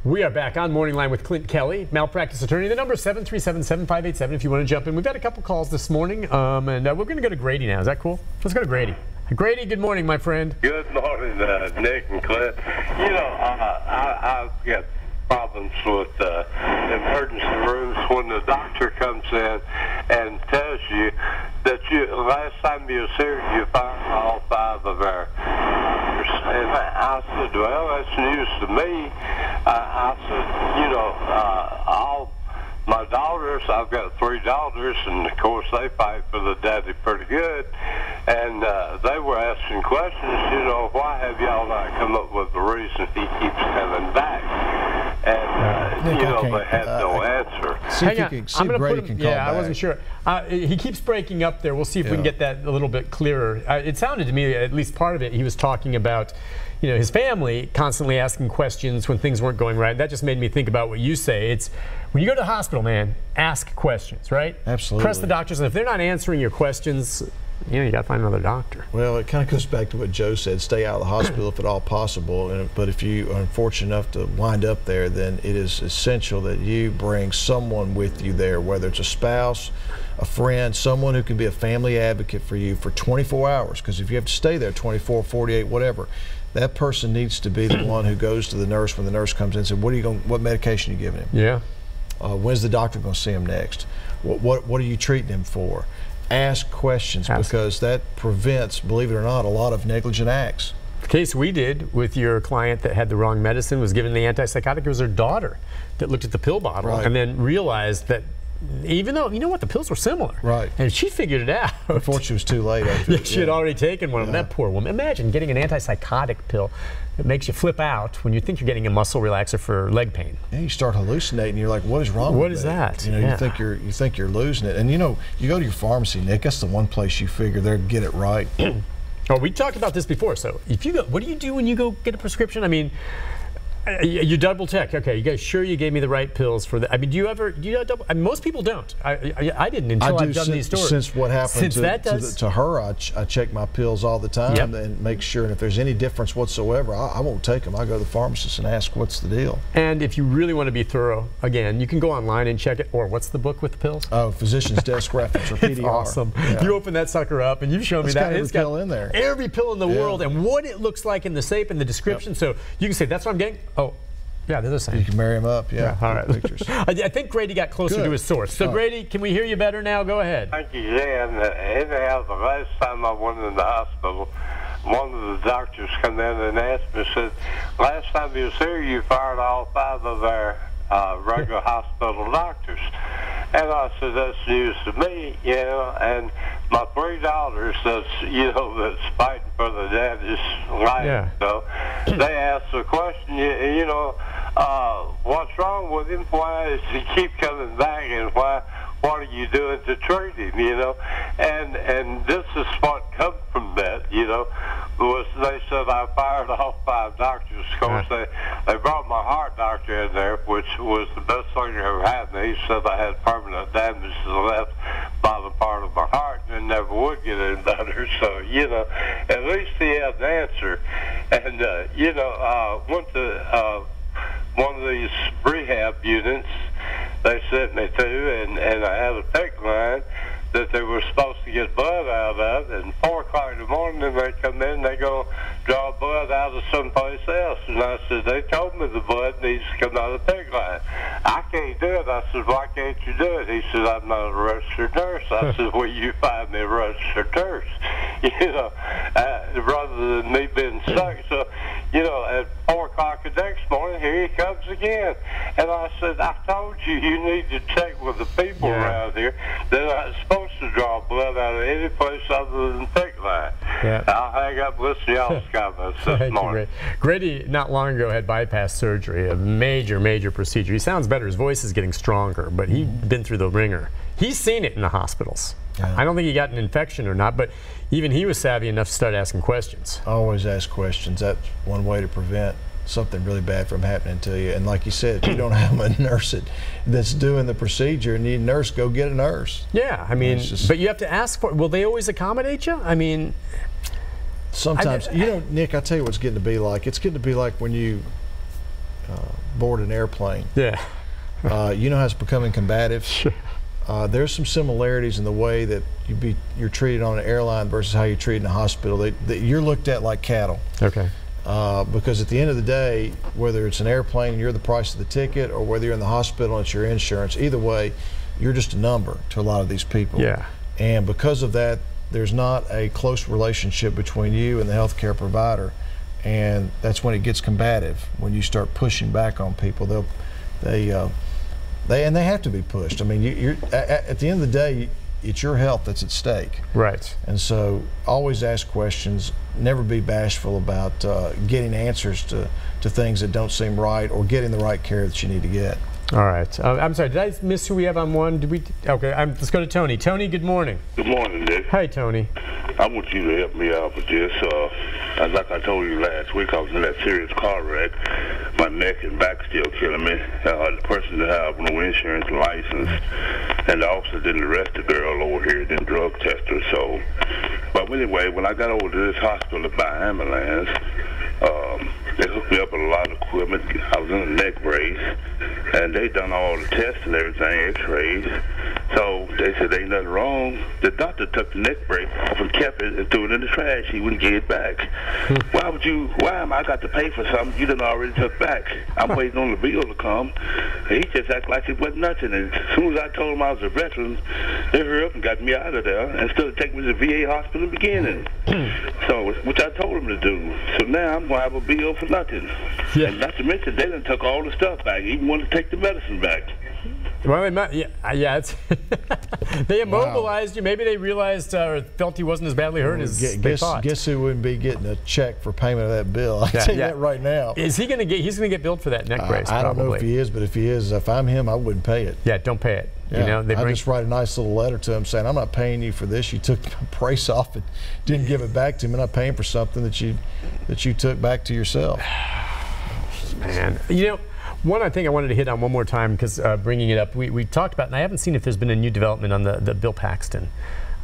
We are back on Morning Line with Clint Kelly, malpractice attorney. The number is 737-7587 if you want to jump in. We've had a couple calls this morning, and we're going to go to Grady now. Is that cool? Let's go to Grady. Grady, good morning, my friend. Good morning, Nick and Clint. You know, I've got problems with emergency rooms when the doctor comes in and tells you that last time you was here, you found all 5 of our doctors. And I said, well, that's news to me. I said, you know, all my daughters, I've got 3 daughters, and of course they fight for the daddy pretty good. And they were asking questions, you know, why have y'all not come up with the reason he keeps coming back? And, Nick, you know, they had no answer. See if you can, see if Brady can call back. I wasn't sure. He keeps breaking up there. We'll see if we can get that a little bit clearer. It sounded to me, at least part of it, he was talking about, you know, his family constantly asking questions when things weren't going right. That just made me think about what you say. It's when you go to the hospital, man, ask questions, right? Absolutely. Press the doctors, and if they're not answering your questions, you know, you got to find another doctor. Well, it kind of goes back to what Joe said, stay out of the hospital if at all possible. But if you are unfortunate enough to wind up there, then it is essential that you bring someone with you there, whether it's a spouse, a friend, someone who can be a family advocate for you for 24 hours. Because if you have to stay there 24, 48, whatever, that person needs to be the one who goes to the nurse when the nurse comes in and says, what medication are you giving him? Yeah. When's the doctor going to see him next? What are you treating him for? Ask questions, because that prevents, believe it or not, a lot of negligent acts. The case we did with your client that had the wrong medicine was given the antipsychotic. It was her daughter that looked at the pill bottle and then realized that even though, you know what, the pills were similar. Right. And she figured it out. Unfortunately, it was too late. After she had already taken one of them. That poor woman. Imagine getting an antipsychotic pill that makes you flip out when you think you're getting a muscle relaxer for leg pain. Yeah, you start hallucinating. You're like, what is wrong with me? What is that? You know, you think you're losing it. And you know, you go to your pharmacy, Nick, that's the one place you figure they'll get it right. Oh, we talked about this before. So if you go, what do you do when you go get a prescription? I mean, you double check. Okay, you guys sure you gave me the right pills for that? I mean, do you double? I mean, most people don't. I didn't until I've done these stores. Since what happened to her, I check my pills all the time and make sure. And if there's any difference whatsoever, I won't take them. I go to the pharmacist and ask what's the deal. And if you really want to be thorough, again, you can go online and check it. Or what's the book with the pills? Oh, Physician's Desk Reference, or PDR. It's awesome. Yeah. You open that sucker up and you've shown me that. It's got every pill in there. Every pill in the world and what it looks like in the safe and the description. So you can say, that's what I'm getting. Oh. Yeah, they're the same. You can marry them up, all right. Pictures. I think Grady got closer to his source. So, Grady, can we hear you better now? Go ahead. Thank you, Dan. Anyhow, the last time I went in the hospital, one of the doctors come in and asked me, said, last time you was here, you fired all 5 of our regular hospital doctors. And I said, that's news to me, you know, and my 3 daughters that's fighting for the daddy's life. Yeah. So they asked the question, you know, what's wrong with him? Why does he keep coming back, and what are you doing to treat him, you know? And this is what come from that, you know, was they said I fired all 5 doctors. Of course, they brought my heart doctor in there, which was the best thing that ever happened. He said I had permanent damage to the left bottom part of my heart and it never would get any better. So, you know, at least he had an answer. And, you know, went to one of these rehab units they sent me to, and I had a PIC line that they were supposed to get blood out of, and 4 o'clock in the morning they come in and they go draw blood out of someplace else. And I said, they told me the blood needs to come out of the PIC line. I can't do it. I said, why can't you do it? He said, I'm not a registered nurse. I said, well, you find me a registered nurse, you know, rather than me being stuck. So, you know, at 4 o'clock the next morning, here he comes again. And I said, I told you, you need to check with the people around here. They're not supposed to draw blood out of any place other than PIC line. Yeah. I'll hang up and listen to y'all's comments this morning. Grady, not long ago, had bypass surgery, a major procedure. He sounds better. His voice is getting stronger, but he'd been through the ringer. He's seen it in the hospitals. Yeah. I don't think he got an infection or not, but even he was savvy enough to start asking questions. Always ask questions. That's one way to prevent something really bad from happening to you. And like you said, if you don't have a nurse that's doing the procedure and need a nurse, go get a nurse. Yeah, I mean, but you have to ask for it. Will they always accommodate you? I mean, sometimes, you know, Nick, I tell you what's getting to be like. It's getting to be like when you board an airplane. Yeah. You know how it's becoming combative. Sure. There's some similarities in the way that you're treated on an airline versus how you're treated in a hospital. You're looked at like cattle. Okay. Because at the end of the day, whether it's an airplane and you're the price of the ticket, or whether you're in the hospital and it's your insurance, either way, you're just a number to a lot of these people. Yeah. And because of that, there's not a close relationship between you and the healthcare provider, and that's when it gets combative. When you start pushing back on people, they have to be pushed. I mean, you're at the end of the day, it's your health that's at stake. Right. And so always ask questions, never be bashful about getting answers to things that don't seem right, or getting the right care that you need to get. All right. I'm sorry, did I miss who we have on one? Did we? Okay, let's go to Tony. Tony, good morning. Good morning, Nick. Hi, Tony. I want you to help me out with this. Like I told you last week, I was in that serious car wreck. My neck and back still killing me. The person that had no insurance license, and the officer didn't arrest the girl over here, didn't drug test her. So, but anyway, when I got over to this hospital by ambulance, they hooked me up with a lot of equipment. I was in a neck brace, and they done all the tests and everything, x-rays. So they said ain't nothing wrong. The doctor took the neck brace off and kept it and threw it in the trash. He wouldn't get it back. Why am I got to pay for something you done already took back? I'm waiting on the bill to come. And he just acted like it wasn't nothing. And as soon as I told him I was a veteran, they hurried up and got me out of there instead of taking me to the VA hospital in the beginning. So, which I told him to do. So now I'm going to have a bill for nothing. Yeah. And not to mention, they done took all the stuff back, even wanted to take the medicine back. Well, it's they immobilized you. Maybe they realized or felt he wasn't as badly hurt as they thought. Guess who wouldn't be getting a check for payment of that bill? I can tell you that right now. Is he going to get? He's going to get billed for that neck brace. I don't probably. know if he is, but if he is, if I'm him, I wouldn't pay it. Yeah, don't pay it. Yeah, you know, I just write a nice little letter to him saying, I'm not paying you for this. You took my brace off and didn't give it back to me. I'm not paying for something that you took back to yourself. Man, you know, one thing I wanted to hit on one more time, because bringing it up, we talked about, and I haven't seen if there's been a new development on the Bill Paxton,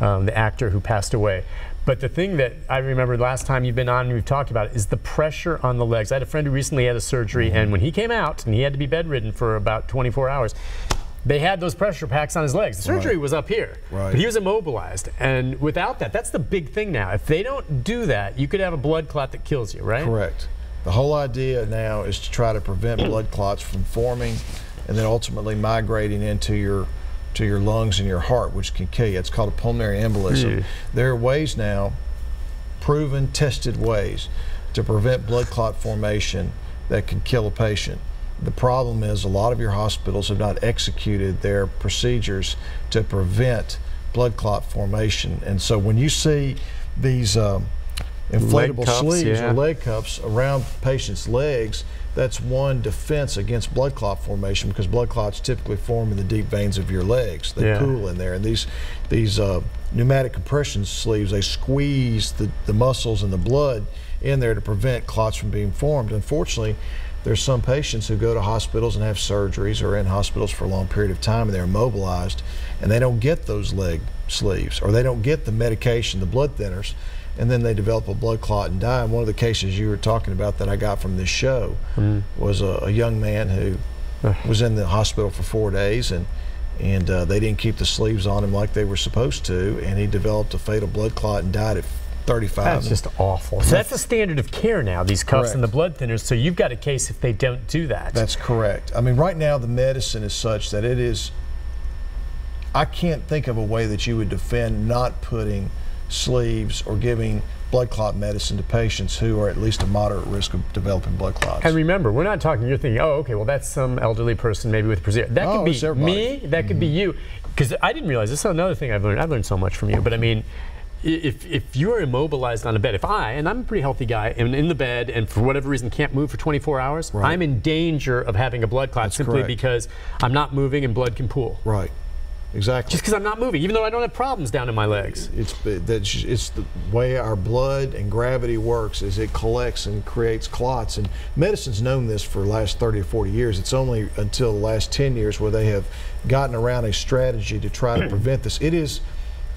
the actor who passed away. But the thing that I remember last time you've been on and we've talked about it is the pressure on the legs. I had a friend who recently had a surgery, and when he came out and he had to be bedridden for about 24 hours, they had those pressure packs on his legs. The surgery was up here, but he was immobilized. And without that, that's the big thing now. If they don't do that, you could have a blood clot that kills you, right? Correct. The whole idea now is to try to prevent blood clots from forming and then ultimately migrating into your lungs and your heart, which can kill you. It's called a pulmonary embolism. There are ways now, proven, tested ways, to prevent blood clot formation that can kill a patient. The problem is a lot of your hospitals have not executed their procedures to prevent blood clot formation. And so when you see these inflatable sleeves or leg cups around patients' legs, that's one defense against blood clot formation, because blood clots typically form in the deep veins of your legs. They pool in there, and these pneumatic compression sleeves, they squeeze the muscles and the blood in there to prevent clots from being formed. Unfortunately, there's some patients who go to hospitals and have surgeries or in hospitals for a long period of time, and they're immobilized, and they don't get those leg sleeves, or they don't get the medication, the blood thinners, and then they develop a blood clot and die. And one of the cases you were talking about that I got from this show was a young man who was in the hospital for 4 days, and they didn't keep the sleeves on him like they were supposed to, and he developed a fatal blood clot and died at 35. That's just awful. So that's the standard of care now, these cuffs and the blood thinners, so you've got a case if they don't do that. That's correct. I mean, right now the medicine is such that it is, I can't think of a way that you would defend not putting sleeves or giving blood clot medicine to patients who are at least a moderate risk of developing blood clots. And remember, we're not talking, you're thinking, oh, okay, well, that's some elderly person maybe with procedure. That could be me, that could be you. Because I didn't realize, this is another thing I've learned so much from you, but I mean, if you're immobilized on a bed, and I'm a pretty healthy guy, am in the bed and for whatever reason can't move for 24 hours, I'm in danger of having a blood clot simply because I'm not moving and blood can pool. Right. Exactly. Just because I'm not moving, even though I don't have problems down in my legs. It's the way our blood and gravity works, is it collects and creates clots. And medicine's known this for the last 30 or 40 years. It's only until the last 10 years where they have gotten around a strategy to try to prevent this. It is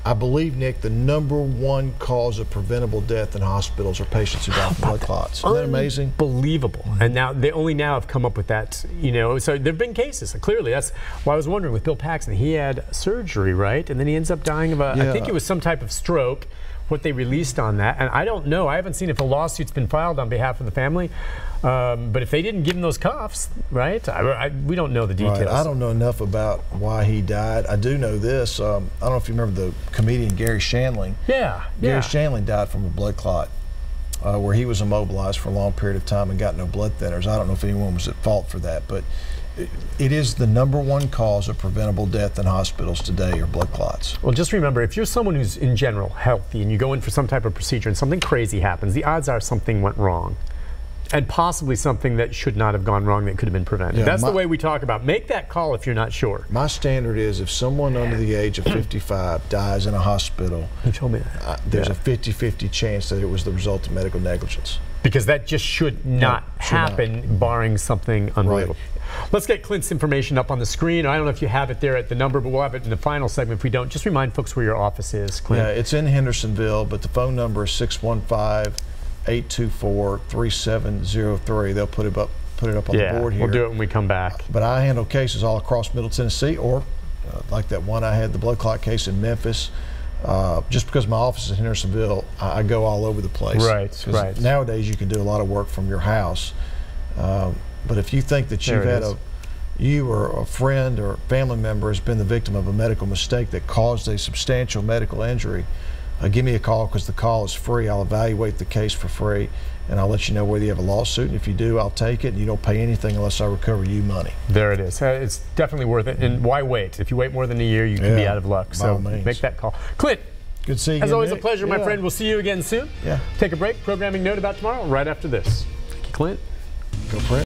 I believe, Nick, the #1 cause of preventable death in hospitals are patients who die from blood clots. Isn't that amazing? Unbelievable. And now they only now have come up with that, you know, so there have been cases. Clearly, that's why I was wondering with Bill Paxton. He had surgery, right? And then he ends up dying of I think it was some type of stroke, what they released on that. And I don't know. I haven't seen if a lawsuit's been filed on behalf of the family. But if they didn't give him those cuffs, right? We don't know the details. Right. I don't know enough about why he died. I do know this. I don't know if you remember the comedian Gary Shandling. Yeah. Gary Shandling died from a blood clot where he was immobilized for a long period of time and got no blood thinners. I don't know if anyone was at fault for that, but it is the #1 cause of preventable death in hospitals today are blood clots. Well, just remember, if you're someone who's in general healthy and you go in for some type of procedure and something crazy happens, the odds are something went wrong. And possibly something that should not have gone wrong that could have been prevented. Yeah, that's the way we talk about. Make that call if you're not sure. My standard is if someone under the age of 55 dies in a hospital, you told me that. There's a 50-50 chance that it was the result of medical negligence. Because that just should not happen, barring something unbelievable. Right. Let's get Clint's information up on the screen. I don't know if you have it there at the number, but we'll have it in the final segment. If we don't, just remind folks where your office is, Clint. Yeah, it's in Hendersonville, but the phone number is 615-824-3703. They'll put it up on the board here. We'll do it when we come back. But I handle cases all across Middle Tennessee, or like that one I had, the blood clot case in Memphis. Just because my office is in Hendersonville, I go all over the place. Right. Nowadays, you can do a lot of work from your house. But if you think that you or a friend or family member has been the victim of a medical mistake that caused a substantial medical injury, give me a call because the call is free. I'll evaluate the case for free, and I'll let you know whether you have a lawsuit. And if you do, I'll take it. And you don't pay anything unless I recover you money. There it is. It's definitely worth it. And why wait? If you wait more than a year, you can be out of luck. So make that call. Clint, good seeing you. As always, a pleasure, my friend. We'll see you again soon. Yeah. Take a break. Programming note about tomorrow right after this. Thank you, Clint. Go print.